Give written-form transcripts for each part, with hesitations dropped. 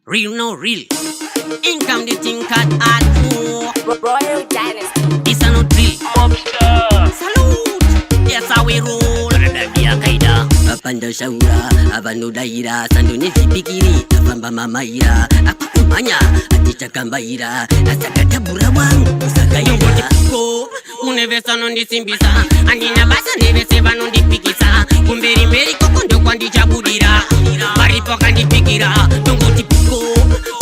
Real no real. Income the thing cut hard for Royal Dynasty. It's a no drill. Mobster. Salute. That's how we roll. Karabia kaida. Apanda shaura. Abanu daira. Sandu nizipikiri. Afamba mamaira. Apakumanya. Aticha kambaira. Asakata burawangu. Usakaira. Go. Unevesa nondi simbisa. Anina basa neveseva nondi pikisa. Kumberi meri kokondo kwandi chabudira. Maripo kandi pikira. Tunguti piko.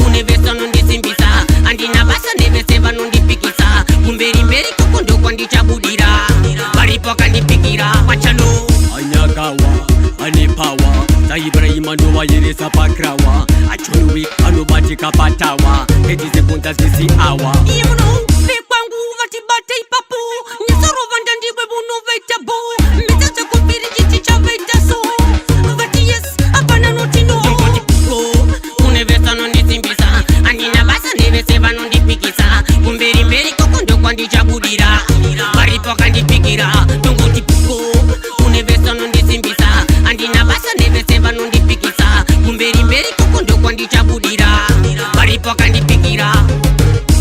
Unevesa nondi simbisa. Andina basa neveseva nondi pikisa. Kumberi meri kokondo kwandi chabudira. Maripo kandi pikira. Wachalo. Anyagawa, anipawa. Ibrahima ndo wayeleza pakrawa. Achonwi anobatika patawa. Edize punta zisi awa. Imuno. Bekwangu vatibate ipapu. Nyesoro vandandibwe bunu veitabu. Mitacha kupiri chichicha veitaso. Vati yes, apana notino. Tunguti piko. Unevesa nondi simbisa. Andina basa neveseva nondi pikisa. Kumberi meri kokondo kwandi chabudira. Maripo kandi pikira. Tunguti piko. Unevesa nondi simbisa. Andina basa neveseva nondi pikisa. Kumberi meri kokondo kwandi chabudira. Maripo kandi pikira.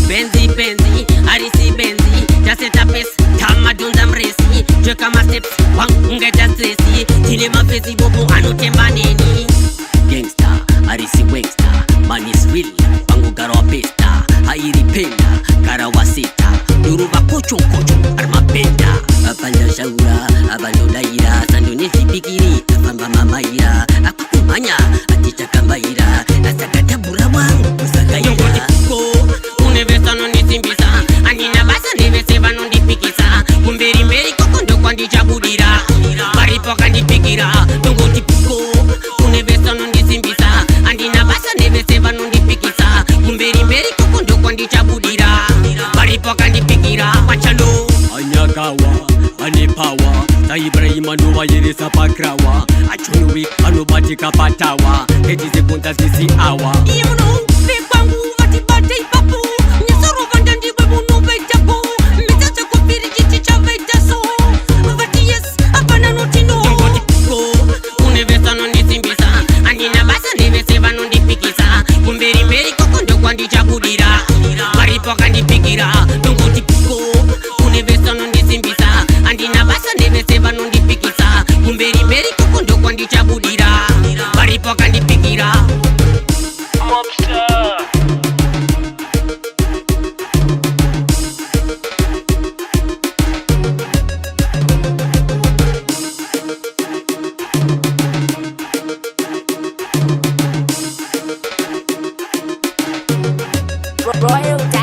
Benzi benzi, arisi benzi. Jaseta pes, tamadunda mresi. Jeka ma steps, wang ngeta stresi. Tile mafezi bobo anotemba neni. Gangsta, arisi wangsta. Man is real, wangu garawa pesta. Hairi penda, garawa sita. Duruba kocho kocho, arma benda. Apanda shaura, abando daira. Sandu nizipikiri, afamba mamaira. Akukumanya, aticha kambaira. Asakata burawangu, usakaira. Unevesa nondi simbisa. Andina basa neveseva nondi pikisa. Kumberi meri kokondo kwandi chabudira. Maripo kandi pikira. Tunguti piko. Unevesa nondi simbisa. Andina basa neveseva nondi pikisa. Kumberi meri kokondo kwandi chabudira. Maripo kandi pikira. Wachalo. Anyagawa, anipawa. Ibrahima ndo wayeleza pakrawa. Achonwi anobatika patawa. Edize punta zisi awa. Imuno. Bekwangu vatibate ipapu. Nyesoro vandandibwe bunu veitabu. Mitacha kupiri chichicha veitaso. Vati yes, apana notino. Tunguti piko. Unevesa nondi simbisa. Andina basa neveseva nondi pikisa. Kumberi meri kokondo kwandi chabudira. Maripo kandi pikira. Tunguti piko. Unevesa nondi simbisa. Andina basa neveseva nondi pikisa. Kumberi meri kokondo kwandi chabudira. Maripo kandi pikira. Mobster. Royal Dynasty.